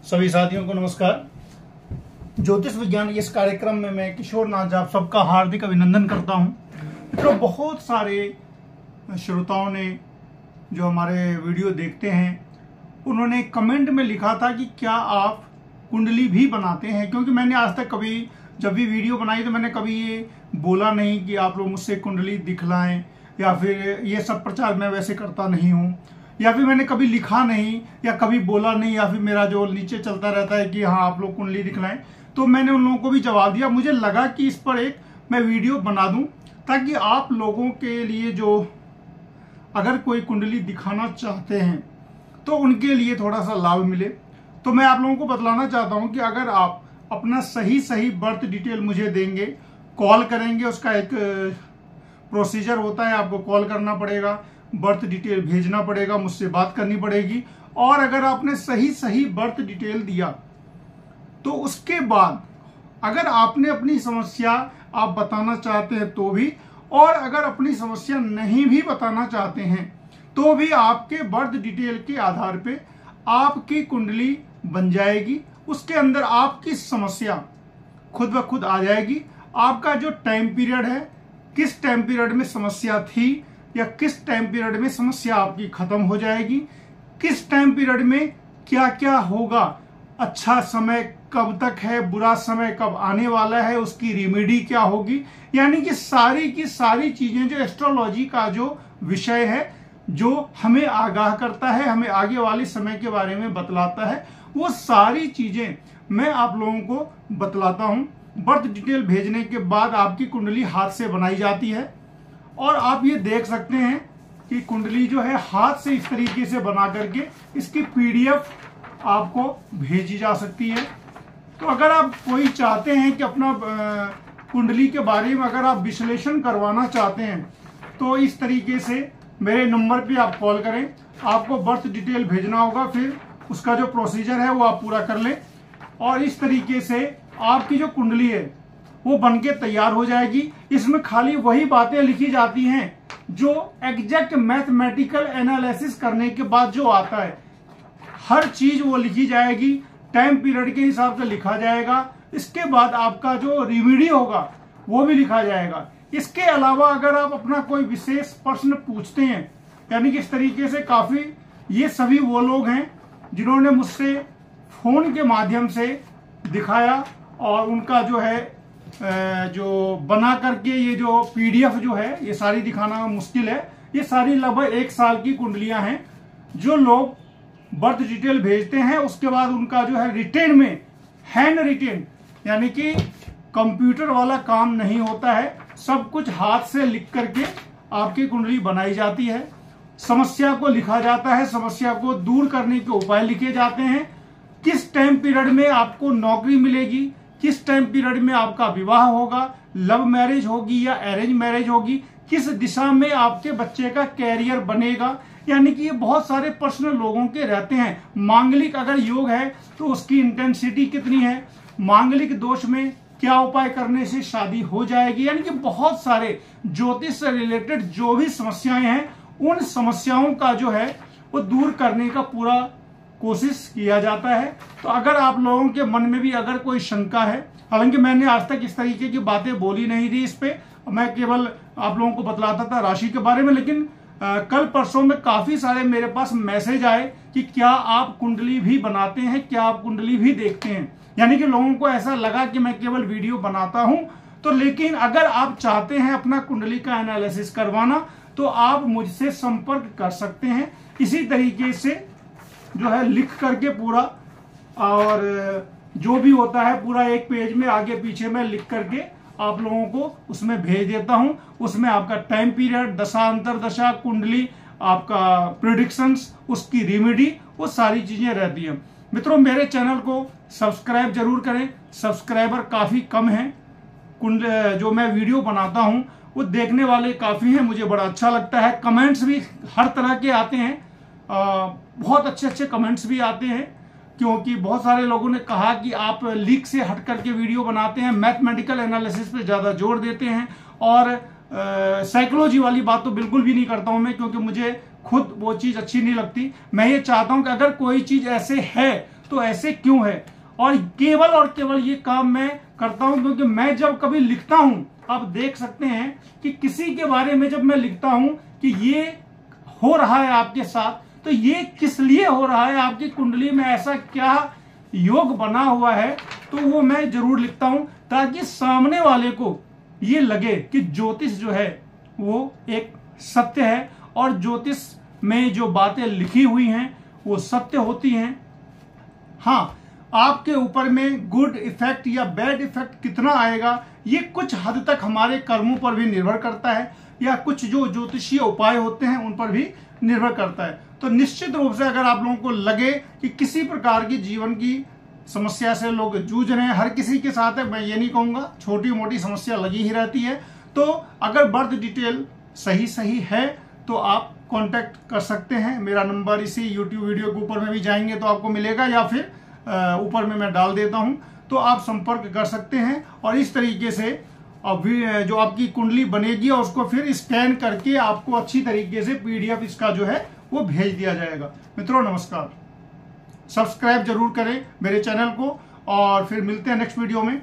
सभी साथियों को नमस्कार। ज्योतिष विज्ञान इस कार्यक्रम में मैं किशोर नाथ आप सबका हार्दिक अभिनंदन करता हूं। तो बहुत सारे श्रोताओं ने जो हमारे वीडियो देखते हैं उन्होंने कमेंट में लिखा था कि क्या आप कुंडली भी बनाते हैं, क्योंकि मैंने आज तक कभी जब भी वीडियो बनाई तो मैंने कभी ये बोला नहीं कि आप लोग मुझसे कुंडली दिखलाएं, या फिर ये सब प्रचार मैं वैसे करता नहीं हूँ, या फिर मैंने कभी लिखा नहीं या कभी बोला नहीं, या फिर मेरा जो नीचे चलता रहता है कि हाँ आप लोग कुंडली दिखलाएं। तो मैंने उन लोगों को भी जवाब दिया। मुझे लगा कि इस पर एक मैं वीडियो बना दूं ताकि आप लोगों के लिए जो अगर कोई कुंडली दिखाना चाहते हैं तो उनके लिए थोड़ा सा लाभ मिले। तो मैं आप लोगों को बतलाना चाहता हूं कि अगर आप अपना सही बर्थ डिटेल मुझे देंगे, कॉल करेंगे, उसका एक प्रोसीजर होता है, आपको कॉल करना पड़ेगा, बर्थ डिटेल भेजना पड़ेगा, मुझसे बात करनी पड़ेगी, और अगर आपने सही बर्थ डिटेल दिया तो उसके बाद अगर आपने अपनी समस्या आप बताना चाहते हैं तो भी, और अगर अपनी समस्या नहीं भी बताना चाहते हैं तो भी आपके बर्थ डिटेल के आधार पे आपकी कुंडली बन जाएगी। उसके अंदर आपकी समस्या खुद ब खुद आ जाएगी। आपका जो टाइम पीरियड है, किस टाइम पीरियड में समस्या थी या किस टाइम पीरियड में समस्या आपकी खत्म हो जाएगी, किस टाइम पीरियड में क्या क्या होगा, अच्छा समय कब तक है, बुरा समय कब आने वाला है, उसकी रेमेडी क्या होगी, यानी कि सारी की सारी चीजें जो एस्ट्रोलॉजी का जो विषय है, जो हमें आगाह करता है, हमें आगे वाले समय के बारे में बतलाता है, वो सारी चीजें मैं आप लोगों को बतलाता हूं। बर्थ डिटेल भेजने के बाद आपकी कुंडली हाथ से बनाई जाती है, और आप ये देख सकते हैं कि कुंडली जो है हाथ से इस तरीके से बना करके इसकी पीडीएफ आपको भेजी जा सकती है। तो अगर आप कोई चाहते हैं कि अपना कुंडली के बारे में अगर आप विश्लेषण करवाना चाहते हैं तो इस तरीके से मेरे नंबर पे आप कॉल करें, आपको बर्थ डिटेल भेजना होगा, फिर उसका जो प्रोसीजर है वो आप पूरा कर लें, और इस तरीके से आपकी जो कुंडली है वो बनके तैयार हो जाएगी। इसमें खाली वही बातें लिखी जाती हैं जो एग्जैक्ट मैथमेटिकल एनालिसिस करने के बाद जो आता है, हर चीज वो लिखी जाएगी, टाइम पीरियड के हिसाब से लिखा जाएगा। इसके बाद आपका जो रेमेडी होगा वो भी लिखा जाएगा। इसके अलावा अगर आप अपना कोई विशेष प्रश्न पूछते हैं, यानी कि इस तरीके से काफी ये सभी वो लोग हैं जिन्होंने मुझसे फोन के माध्यम से दिखाया, और उनका जो है जो बना करके ये जो पीडीएफ जो है ये सारी दिखाना मुश्किल है। ये सारी लगभग 1 साल की कुंडलियां हैं। जो लोग बर्थ डिटेल भेजते हैं उसके बाद उनका जो है रिटेन में, हैंड रिटेन, यानी कि कंप्यूटर वाला काम नहीं होता है, सब कुछ हाथ से लिख करके आपकी कुंडली बनाई जाती है। समस्या को लिखा जाता है, समस्या को दूर करने के उपाय लिखे जाते हैं, किस टाइम पीरियड में आपको नौकरी मिलेगी, किस टाइम पीरियड में आपका विवाह होगा, लव मैरिज होगी या अरेंज मैरिज होगी, किस दिशा में आपके बच्चे का कैरियर बनेगा, यानी कि ये बहुत सारे प्रश्न लोगों के रहते हैं। मांगलिक अगर योग है तो उसकी इंटेंसिटी कितनी है, मांगलिक दोष में क्या उपाय करने से शादी हो जाएगी, यानी कि बहुत सारे ज्योतिष से रिलेटेड जो भी समस्याएं हैं उन समस्याओं का जो है वो दूर करने का पूरा कोशिश किया जाता है। तो अगर आप लोगों के मन में भी अगर कोई शंका है, हालांकि मैंने आज तक इस तरीके की बातें बोली नहीं थी इस पे, मैं केवल आप लोगों को बतलाता था राशि के बारे में, लेकिन कल परसों में काफी सारे मेरे पास मैसेज आए कि क्या आप कुंडली भी बनाते हैं, क्या आप कुंडली भी देखते हैं, यानी कि लोगों को ऐसा लगा कि मैं केवल वीडियो बनाता हूं। तो लेकिन अगर आप चाहते हैं अपना कुंडली का एनालिसिस करवाना तो आप मुझसे संपर्क कर सकते हैं। इसी तरीके से जो है लिख करके पूरा, और जो भी होता है पूरा एक पेज में आगे पीछे में लिख करके आप लोगों को उसमें भेज देता हूं। उसमें आपका टाइम पीरियड, दशा अंतरदशा, कुंडली, आपका प्रेडिक्शंस, उसकी रेमेडी, वो सारी चीजें रहती हैं। मित्रों, मेरे चैनल को सब्सक्राइब जरूर करें, सब्सक्राइबर काफी कम हैं। जो मैं वीडियो बनाता हूं वो देखने वाले काफी हैं, मुझे बड़ा अच्छा लगता है। कमेंट्स भी हर तरह के आते हैं, बहुत अच्छे कमेंट्स भी आते हैं, क्योंकि बहुत सारे लोगों ने कहा कि आप लीक से हट करके वीडियो बनाते हैं, मैथमेटिकल एनालिसिस पे ज्यादा जोर देते हैं, और साइकोलॉजी वाली बात तो बिल्कुल भी नहीं करता हूं मैं, क्योंकि मुझे खुद वो चीज अच्छी नहीं लगती। मैं ये चाहता हूं कि अगर कोई चीज ऐसे है तो ऐसे क्यों है। और केवल ये काम मैं करता हूं क्योंकि मैं जब कभी लिखता हूं, आप देख सकते हैं कि किसी के बारे में जब मैं लिखता हूं कि ये हो रहा है आपके साथ, तो ये किस लिए हो रहा है, आपकी कुंडली में ऐसा क्या योग बना हुआ है, तो वो मैं जरूर लिखता हूं ताकि सामने वाले को ये लगे कि ज्योतिष जो है वो एक सत्य है और ज्योतिष में जो बातें लिखी हुई हैं वो सत्य होती हैं। हाँ, आपके ऊपर में गुड इफेक्ट या बैड इफेक्ट कितना आएगा ये कुछ हद तक हमारे कर्मों पर भी निर्भर करता है या कुछ जो ज्योतिषीय उपाय होते हैं उन पर भी निर्भर करता है। तो निश्चित रूप से अगर आप लोगों को लगे कि किसी प्रकार की जीवन की समस्या से लोग जूझ रहे हैं, हर किसी के साथ है, मैं ये नहीं कहूंगा, छोटी मोटी समस्या लगी ही रहती है, तो अगर बर्थ डिटेल सही है तो आप कांटेक्ट कर सकते हैं। मेरा नंबर इसी यूट्यूब वीडियो के ऊपर में भी जाएंगे तो आपको मिलेगा या फिर ऊपर में मैं डाल देता हूं, तो आप संपर्क कर सकते हैं और इस तरीके से जो आपकी कुंडली बनेगी और उसको फिर स्कैन करके आपको अच्छी तरीके से PDF इसका जो है वो भेज दिया जाएगा। मित्रों नमस्कार, सब्सक्राइब जरूर करें मेरे चैनल को और फिर मिलते हैं नेक्स्ट वीडियो में।